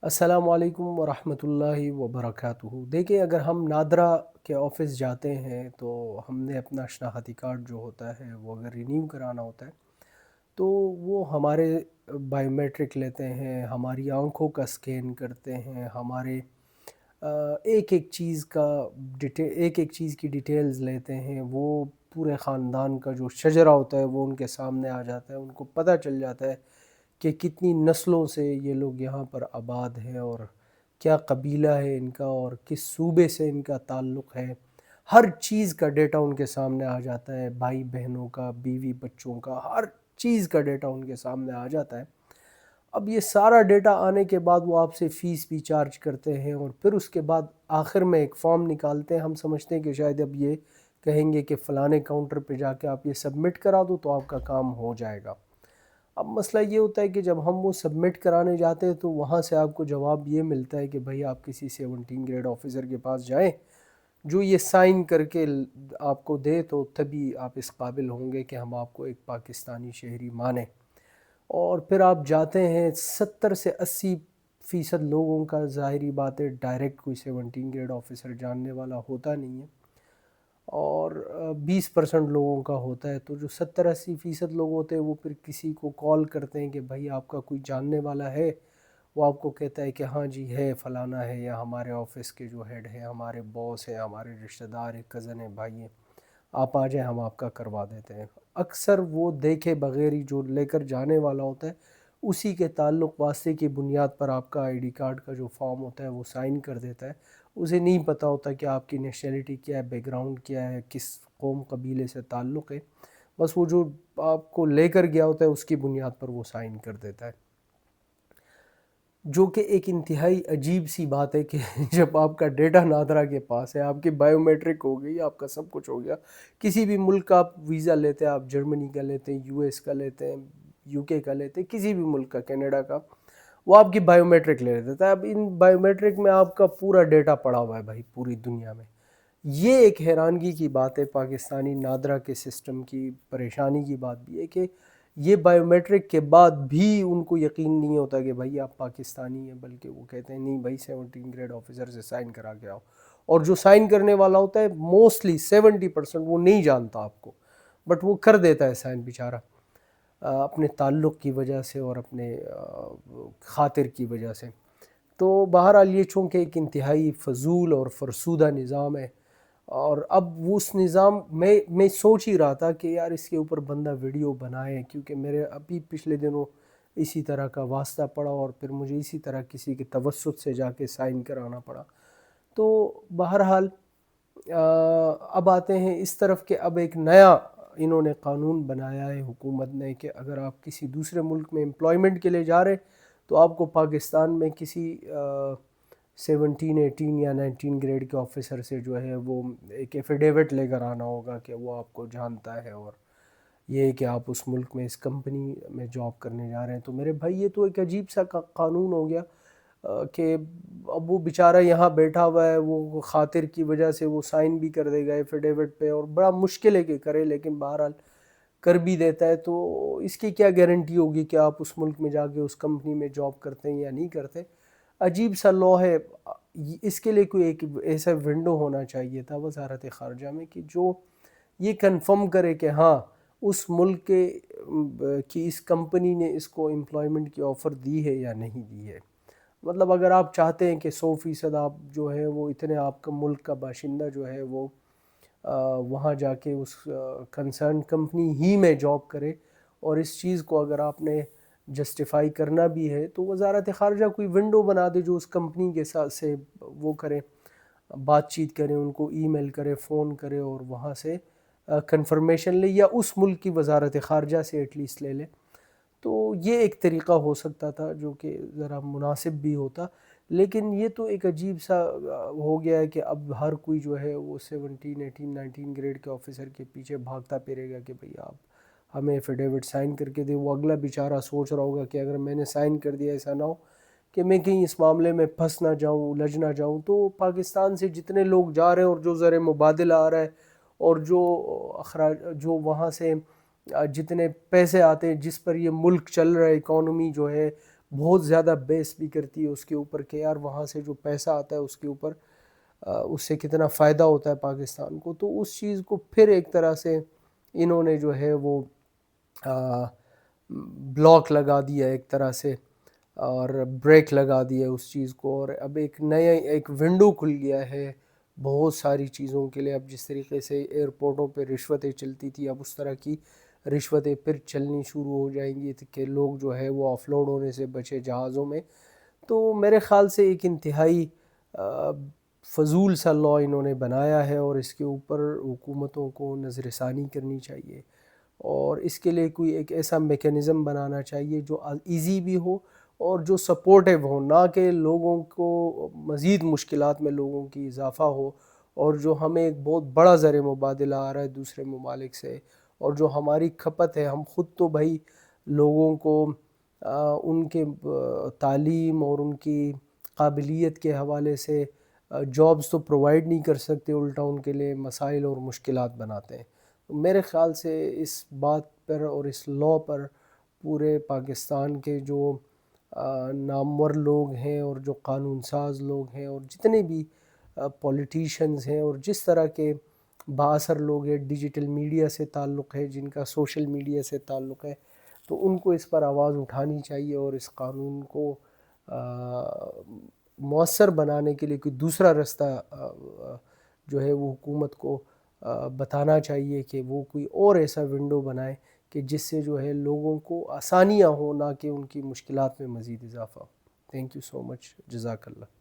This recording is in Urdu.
السلام علیکم ورحمۃ اللہ وبرکاتہ۔ دیکھیں، اگر ہم نادرا کے آفس جاتے ہیں تو ہم نے اپنا شناختی کارڈ جو ہوتا ہے وہ اگر رینیو کرانا ہوتا ہے تو وہ ہمارے بائیو میٹرک لیتے ہیں، ہماری آنکھوں کا اسکین کرتے ہیں، ہمارے ایک ایک چیز کا ایک ایک چیز کی ڈیٹیلز لیتے ہیں۔ وہ پورے خاندان کا جو شجرہ ہوتا ہے وہ ان کے سامنے آ جاتا ہے، ان کو پتہ چل جاتا ہے کہ کتنی نسلوں سے یہ لوگ یہاں پر آباد ہیں اور کیا قبیلہ ہے ان کا اور کس صوبے سے ان کا تعلق ہے۔ ہر چیز کا ڈیٹا ان کے سامنے آ جاتا ہے، بھائی بہنوں کا، بیوی بچوں کا، ہر چیز کا ڈیٹا ان کے سامنے آ جاتا ہے۔ اب یہ سارا ڈیٹا آنے کے بعد وہ آپ سے فیس بھی چارج کرتے ہیں، اور پھر اس کے بعد آخر میں ایک فارم نکالتے ہیں۔ ہم سمجھتے ہیں کہ شاید اب یہ کہیں گے کہ فلانے کاؤنٹر پہ جا کے آپ یہ سبمٹ کرا دو تو آپ کا کام ہو جائے گا۔ اب مسئلہ یہ ہوتا ہے کہ جب ہم وہ سبمٹ کرانے جاتے ہیں تو وہاں سے آپ کو جواب یہ ملتا ہے کہ بھائی آپ کسی 17 گریڈ آفیسر کے پاس جائیں جو یہ سائن کر کے آپ کو دے، تو تبھی آپ اس قابل ہوں گے کہ ہم آپ کو ایک پاکستانی شہری مانیں۔ اور پھر آپ جاتے ہیں، 70 سے 80% لوگوں کا ظاہری بات ہے ڈائریکٹ کوئی 17 گریڈ آفیسر جاننے والا ہوتا نہیں ہے، اور 20% لوگوں کا ہوتا ہے۔ تو جو 70-80% لوگ ہوتے ہیں وہ پھر کسی کو کال کرتے ہیں کہ بھائی آپ کا کوئی جاننے والا ہے، وہ آپ کو کہتا ہے کہ ہاں جی ہے، فلانا ہے، یا ہمارے آفس کے جو ہیڈ ہیں، ہمارے باس ہیں، ہمارے رشتہ دار ہیں، کزن ہیں، بھائی ہیں، آپ آ جائیں، ہم آپ کا کروا دیتے ہیں۔ اکثر وہ دیکھے بغیر ہی جو لے کر جانے والا ہوتا ہے اسی کے تعلق واسطے کی بنیاد پر آپ کا آئی ڈی کارڈ کا جو فارم ہوتا ہے وہ سائن کر دیتا ہے۔ اسے نہیں پتہ ہوتا کہ آپ کی نیشنلٹی کیا ہے، بیک گراؤنڈ کیا ہے، کس قوم قبیلے سے تعلق ہے۔ بس وہ جو آپ کو لے کر گیا ہوتا ہے اس کی بنیاد پر وہ سائن کر دیتا ہے، جو کہ ایک انتہائی عجیب سی بات ہے کہ جب آپ کا ڈیٹا نادرا کے پاس ہے، آپ کی بائیو میٹرک ہو گئی، آپ کا سب کچھ ہو گیا، کسی بھی ملک کا آپ ویزا لیتے ہیں، آپ جرمنی کا لیتے ہیں، یو ایس کا لیتے ہیں، یو کے کا لیتے ہیں، کسی بھی ملک کا، کینیڈا کا، وہ آپ کی بائیو میٹرک لے لیتا ہے۔ اب ان بائیو میٹرک میں آپ کا پورا ڈیٹا پڑا ہوا ہے بھائی پوری دنیا میں۔ یہ ایک حیرانگی کی بات ہے پاکستانی نادرا کے سسٹم کی، پریشانی کی بات بھی ہے کہ یہ بائیو میٹرک کے بعد بھی ان کو یقین نہیں ہوتا کہ بھائی آپ پاکستانی ہیں، بلکہ وہ کہتے ہیں نہیں بھائی 17 گریڈ آفیسر سے سائن کرا کے آؤ۔ اور جو سائن کرنے والا ہوتا ہے موسٹلی 70% وہ نہیں جانتا آپ کو، بٹ وہ کر دیتا ہے سائن بیچارہ، اپنے تعلق کی وجہ سے اور اپنے خاطر کی وجہ سے۔ تو بہرحال یہ چونکہ ایک انتہائی فضول اور فرسودہ نظام ہے، اور اب وہ اس نظام میں سوچ ہی رہا تھا کہ یار اس کے اوپر بندہ ویڈیو بنائے، کیونکہ میرے ابھی پچھلے دنوں اسی طرح کا واسطہ پڑا اور پھر مجھے اسی طرح کسی کے توسط سے جا کے سائن کرانا پڑا۔ تو بہرحال اب آتے ہیں اس طرف کہ اب ایک نیا انہوں نے قانون بنایا ہے حکومت نے کہ اگر آپ کسی دوسرے ملک میں امپلائمنٹ کے لیے جا رہے تو آپ کو پاکستان میں کسی 17 18 یا 19 گریڈ کے آفیسر سے جو ہے وہ ایک ایفیڈیوٹ لے کر آنا ہوگا کہ وہ آپ کو جانتا ہے، اور یہ کہ آپ اس ملک میں اس کمپنی میں جاب کرنے جا رہے ہیں۔ تو میرے بھائی یہ تو ایک عجیب سا قانون ہو گیا کہ اب وہ بیچارہ یہاں بیٹھا ہوا ہے، وہ خاطر کی وجہ سے وہ سائن بھی کر دے گا ایفیڈیوٹ پہ، اور بڑا مشکل ہے کہ کرے، لیکن بہرحال کر بھی دیتا ہے۔ تو اس کی کیا گارنٹی ہوگی کہ آپ اس ملک میں جا کے اس کمپنی میں جاب کرتے ہیں یا نہیں کرتے؟ عجیب سا لا ہے۔ اس کے لیے کوئی ایک ایسا ونڈو ہونا چاہیے تھا وزارت خارجہ میں کہ جو یہ کنفرم کرے کہ ہاں اس ملک کے کی اس کمپنی نے اس کو امپلائمنٹ کی آفر دی ہے یا نہیں دی ہے۔ مطلب اگر آپ چاہتے ہیں کہ 100% آپ جو ہے وہ اتنے آپ کا ملک کا باشندہ جو ہے وہ وہاں جا کے اس کنسرن کمپنی ہی میں جاب کرے، اور اس چیز کو اگر آپ نے جسٹیفائی کرنا بھی ہے تو وزارت خارجہ کوئی ونڈو بنا دے جو اس کمپنی کے ساتھ سے وہ کرے، بات چیت کرے، ان کو ای میل کرے، فون کرے، اور وہاں سے کنفرمیشن لے، یا اس ملک کی وزارت خارجہ سے ایٹ لیسٹ لے لے۔ تو یہ ایک طریقہ ہو سکتا تھا جو کہ ذرا مناسب بھی ہوتا، لیکن یہ تو ایک عجیب سا ہو گیا ہے کہ اب ہر کوئی جو ہے وہ 17 18 19 گریڈ کے آفیسر کے پیچھے بھاگتا پھرے گا کہ بھئی آپ ہمیں ایفیڈیوٹ سائن کر کے دے۔ وہ اگلا بیچارہ سوچ رہا ہوگا کہ اگر میں نے سائن کر دیا ایسا نہ ہو کہ میں کہیں اس معاملے میں پھنس نہ جاؤں، الجھ نہ جاؤں۔ تو پاکستان سے جتنے لوگ جا رہے ہیں اور جو زر مبادلہ آ رہا ہے اور جو اخراج جو وہاں سے جتنے پیسے آتے ہیں، جس پر یہ ملک چل رہا ہے، اکانومی جو ہے بہت زیادہ بیس بھی کرتی ہے اس کے اوپر کہ یار وہاں سے جو پیسہ آتا ہے اس کے اوپر اس سے کتنا فائدہ ہوتا ہے پاکستان کو. تو اس چیز کو پھر ایک طرح سے انہوں نے جو ہے وہ بلاک لگا دیا ایک طرح سے, اور بریک لگا دیا اس چیز کو, اور اب ایک نیا ایک ونڈو کھل گیا ہے بہت ساری چیزوں کے لیے. اب جس طریقے سے ایئرپورٹوں پہ رشوتیں چلتی تھی, اب اس طرح کی رشوتیں پھر چلنی شروع ہو جائیں گی کہ لوگ جو ہے وہ آف لوڈ ہونے سے بچے جہازوں میں. تو میرے خیال سے ایک انتہائی فضول سا لا انہوں نے بنایا ہے, اور اس کے اوپر حکومتوں کو نظر ثانی کرنی چاہیے, اور اس کے لیے کوئی ایک ایسا میکینزم بنانا چاہیے جو ایزی بھی ہو اور جو سپورٹیو ہو, نہ کہ لوگوں کو مزید مشکلات میں لوگوں کی اضافہ ہو, اور جو ہمیں ایک بہت بڑا زر مبادلہ آ رہا ہے دوسرے ممالک سے, اور جو ہماری کھپت ہے, ہم خود تو بھائی لوگوں کو ان کے تعلیم اور ان کی قابلیت کے حوالے سے جابز تو پرووائڈ نہیں کر سکتے, الٹا ان کے لیے مسائل اور مشکلات بناتے ہیں. میرے خیال سے اس بات پر اور اس لا پر پورے پاکستان کے جو نامور لوگ ہیں اور جو قانون ساز لوگ ہیں اور جتنے بھی پولیٹیشنز ہیں اور جس طرح کے بااثر لوگ ہیں, ڈیجیٹل میڈیا سے تعلق ہے, جن کا سوشل میڈیا سے تعلق ہے, تو ان کو اس پر آواز اٹھانی چاہیے, اور اس قانون کو مؤثر بنانے کے لیے کوئی دوسرا رستہ جو ہے وہ حکومت کو بتانا چاہیے کہ وہ کوئی اور ایسا ونڈو بنائے کہ جس سے جو ہے لوگوں کو آسانیاں ہوں, نہ کہ ان کی مشکلات میں مزید اضافہ. تھینک یو سو مچ, جزاک اللہ.